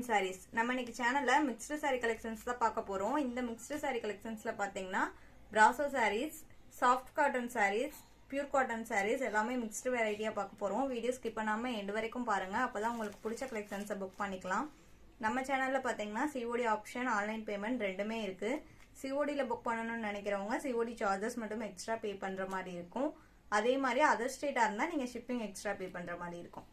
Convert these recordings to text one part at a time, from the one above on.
Sarees. நம்ம இன்னைக்கு சேனல்ல mixed saree collections தான் பார்க்க போறோம். இந்த mixed saree collectionsல பாத்தீங்கன்னா brasso sarees, soft cotton sarees, pure cotton sarees எல்லாமே mixed variety-யா பார்க்க போறோம். வீடியோ ஸ்கிப் பண்ணாம எண்ட் வரைக்கும் பாருங்க. அப்பதான் உங்களுக்கு பிடிச்ச collections புக் பண்ணிக்கலாம். நம்ம சேனல்ல பாத்தீங்கன்னா COD ஆப்ஷன், ஆன்லைன் பேமெண்ட் ரெண்டுமே இருக்கு. COD ல புக் பண்ணனும்னு நினைக்கிறவங்க COD சார்ஜஸ் மட்டும் எக்ஸ்ட்ரா பே பண்ற மாதிரி இருக்கும். அதே மாதிரி அதர் ஸ்டேட்டா இருந்தா நீங்க ஷிப்பிங் எக்ஸ்ட்ரா பே பண்ற மாதிரி இருக்கும்.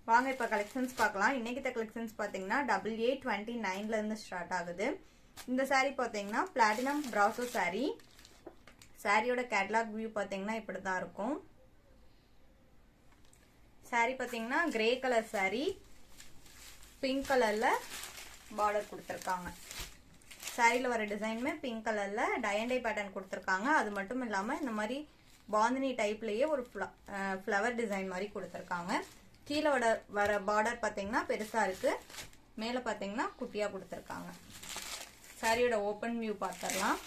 வாங்க இப்ப கலெக்ஷன்ஸ் பார்க்கலாம். இன்னைக்கு கலெக்ஷன்ஸ் பாத்தீங்கன்னா 8829 ல இருந்து ஸ்டார்ட் ஆகுது. இந்த saree பாத்தீங்கன்னா பிளாட்டினம் brasso saree. சாரியோட கேட்டலாக் வியூ பாத்தீங்கன்னா இப்படி தான் இருக்கும். saree பாத்தீங்கன்னா கிரே கலர் saree, பிங்க் கலர்ல பார்டர் கொடுத்திருக்காங்க. சாரில வர டிசைனுமே பிங்க் கலர்ல டை அண்ட் டை பேட்டர்ன் கொடுத்திருக்காங்க. அது மட்டும் இல்லாம இந்த மாதிரி பாந்தினி டைப்லயே ஒரு ஃப்ளவர் டிசைன் மாதிரி கொடுத்திருக்காங்க. கீழே வர பார்டர் பாத்தீங்கன்னா பெருசா இருக்கு, மேல பாத்தீங்கன்னா குட்டியா கொடுத்திருக்காங்க. சாரியோட ஓபன் வியூ பார்த்தரலாம்.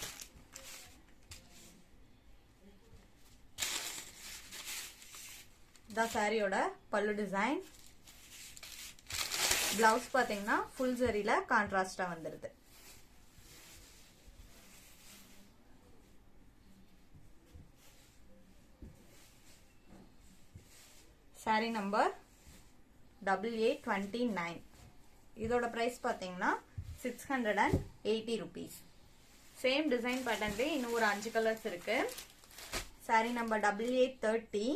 இந்த சாரியோட பல்லு டிசைன். பிளவுஸ் பாத்தீங்கன்னா ஃபுல் ஜரியில கான்ட்ராஸ்டா வந்துருது. Sorry number 8829. இதோட பிரைஸ் பாத்தீங்கன்னா 680 rupees. சேம் டிசைன் பேட்டர்ன்ல இன்னும் ஒரு 5 கலர்ஸ் இருக்கு. சாரி நம்பர் 8830.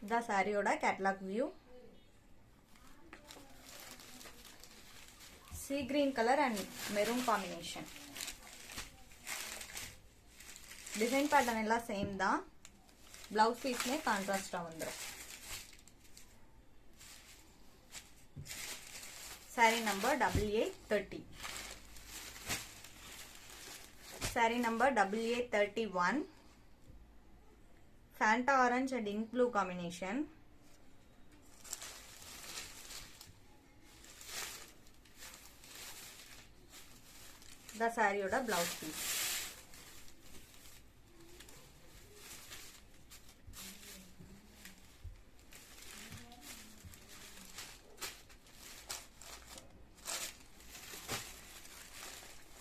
இந்த சாரியோட catalogue view. Sea green colour and maroon combination. Design pattern எல்லாம் சேம் தான். பிளவுஸ் பீஸ்மே கான்ட்ராஸ்டா வந்துரும். Sari number 8830. Sari number 8831. Fanta orange and ink blue combination. இந்த சாரியோட blouse piece.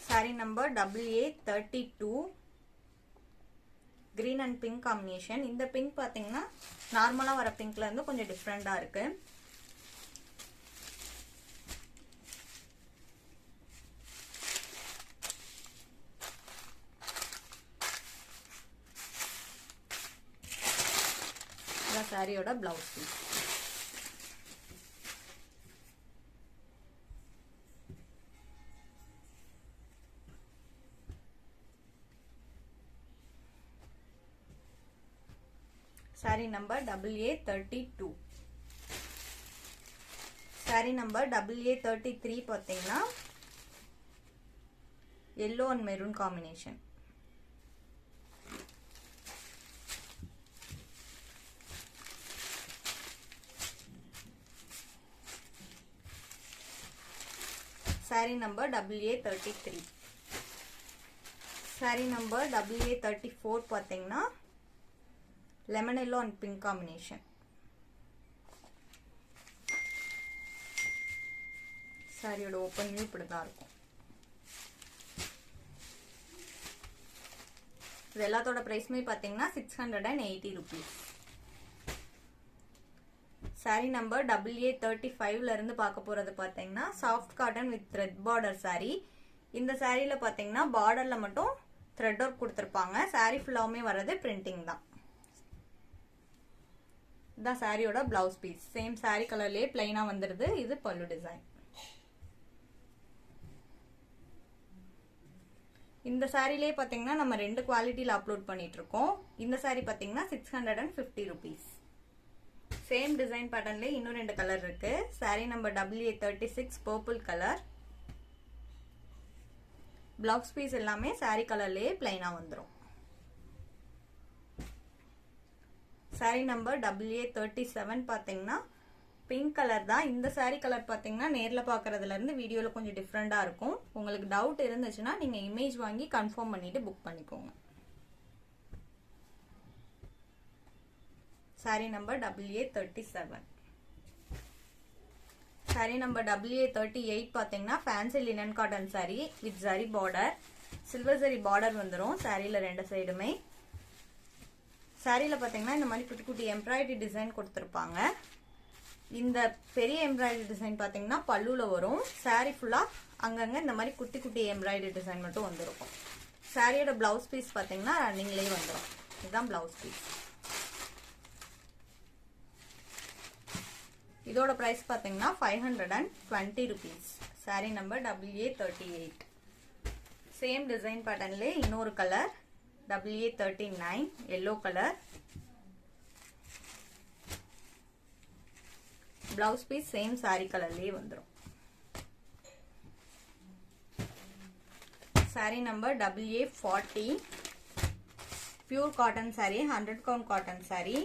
Sari number 8832. Green and pink combination. இந்த பிங்க் பாத்தீங்கன்னா நார்மலா வர பிங்க்ல இருந்து கொஞ்சம் டிஃப்ரெண்டா இருக்கு. இந்த சாரியோட blouse piece. Sari number 8832. Sari number 8833 பாத்தீங்கன்னா yellow and maroon combination. Sari number 8833. Sari number 8834 பாத்தீங்கன்னா lemon yellow and pink combination. சாரியோட ஓபன் வியூ இப்படிதான் இருக்கும். இது எல்லாத்தோட பிரைஸ்மே பாத்தீங்கன்னா 680 rupees. சாரி நம்பர் 8835 ல இருந்து பார்க்க போறது பாத்தீங்கன்னா soft cotton with thread border sorry. இந்த சாரியில பாத்தீங்கன்னா பார்டர்ல மட்டும் த்ரெட் ஒர்க் கொடுத்திருப்பாங்க. சாரி ஃபுல்லாவுமே வர்றது பிரிண்டிங் தான். இந்த சாரியோட பிளவுஸ் பீஸ் சேம் சாரி கலர்லயே பிளைனா வந்துருது. இது பல்லு டிசைன். இந்த சாரிலே பாத்தீங்கன்னா நம்ம ரெண்டு குவாலிட்டில அப்லோட் பண்ணிட்டு இருக்கோம். இந்த சாரி பாத்தீங்கன்னா 650 rupees. சேம் டிசைன் பேட்டர்ன்ல இன்னும் ரெண்டு கலர் இருக்கு. Sari number 8836 purple colour. Blouse piece எல்லாமே சாரி கலர்லயே பிளைனா வந்துரும். சாரி நம்பர் 8837 பாத்தீங்கன்னா பிங்க் கலர் தான். இந்த சாரி கலர் பாத்தீங்கன்னா நேர்ல பாக்குறதுல இருந்து வீடியோல கொஞ்சம் டிஃப்ரெண்டா இருக்கும். உங்களுக்கு டவுட் இருந்துச்சுன்னா நீங்க இமேஜ் வாங்கி கன்ஃபார்ம் பண்ணிட்டு புக் பண்ணிக்கோங்க. Sorry number 8837. saree number WA38 பாத்தீங்கன்னா fancy linen cotton saree with zari border, silver zari border வந்துரும் சாரியில ரெண்டு சைடுமே. சாரியில பாத்தீங்கன்னா இந்த மாதிரி குட்டி குட்டி எம்ப்ராய்டரி டிசைன் கொடுத்திருப்பாங்க. இந்த பெரிய எம்ப்ராய்டரி டிசைன் பாத்தீங்கன்னா பல்லுல வரும். சாரி ஃபுல்லா அங்கங்க இந்த மாதிரி குட்டி குட்டி எம்ப்ராய்டரி டிசைன் மட்டும் வந்துருக்கும். சாரியோட பிளவுஸ் பீஸ் பாத்தீங்கன்னா ரன்னிங்லயே வந்துரும். இதுதான் பிளவுஸ் பீஸ். இதோட பிரைஸ் பாத்தீங்கன்னா 520 rupees. Sari number WA38. Same design பேட்டர்ன்ல இன்னொரு colour WA39 yellow colour. Blouse piece same sari கலர்லயே வந்துரும். Sari number WA40 pure cotton sari, 100 count cotton sari.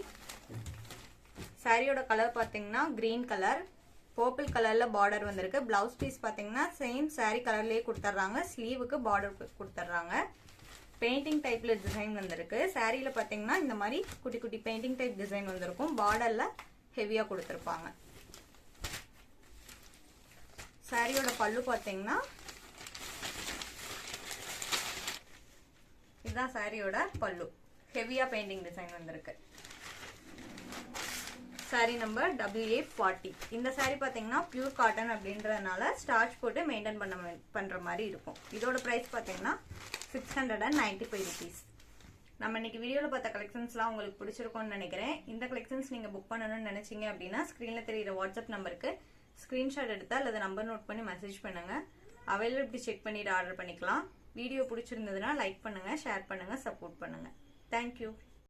சாரியோட கலர் பாத்தீங்கன்னா கிரீன் கலர், பர்பிள் கலர்ல பார்டர் வந்திருக்கு. பிளவுஸ் பீஸ் பாத்தீங்கன்னா சேம் சாரி கலர்லயே கொடுத்துறாங்க. ஸ்லீவுக்கு பார்டர் கொடுத்துறாங்க. பெயிண்டிங் டைப்ல டிசைன் வந்திருக்கு. சாரியில பாத்தீங்கன்னா இந்த மாதிரி குட்டி குட்டி பெயிண்டிங் டைப் டிசைன் வந்திருக்கும். பார்டர்ல ஹெவியா கொடுத்திருப்பாங்க. சாரியோட பல்லு பாத்தீங்கன்னா இதுதான் சாரியோட பல்லு. ஹெவியா பெயிண்டிங் டிசைன் வந்திருக்கு. Sorry number WA40. இந்த சாரி பாத்தீங்கன்னா பியூர் காட்டன் அப்படின்றதுனால ஸ்டார்ச் போட்டு மெயின்டைன் பண்ற மாதிரி இருக்கும். இதோட பிரைஸ் பாத்தீங்கன்னா 695 rupees. நம்ம இன்னைக்கு வீடியோல பார்த்த கலெக்ஷன்ஸ்லாம் உங்களுக்கு பிடிச்சிருக்கும்னு நினைக்கிறேன். இந்த கலெக்ஷன்ஸ் நீங்க புக் பண்ணணும்னு நினைச்சீங்க அப்படின்னா ஸ்கிரீன்ல தெரியுற வாட்ஸ்அப் நம்பருக்கு ஸ்கிரீன்ஷாட் எடுத்து அல்லது நம்பர் நோட் பண்ணி மெசேஜ் பண்ணுங்க. அவைலபிலிட்டி செக் பண்ணிட்டு ஆர்டர் பண்ணிக்கலாம். வீடியோ பிடிச்சிருந்ததுன்னா லைக் பண்ணுங்க, ஷேர் பண்ணுங்க, சப்போர்ட் பண்ணுங்க. தேங்க்யூ.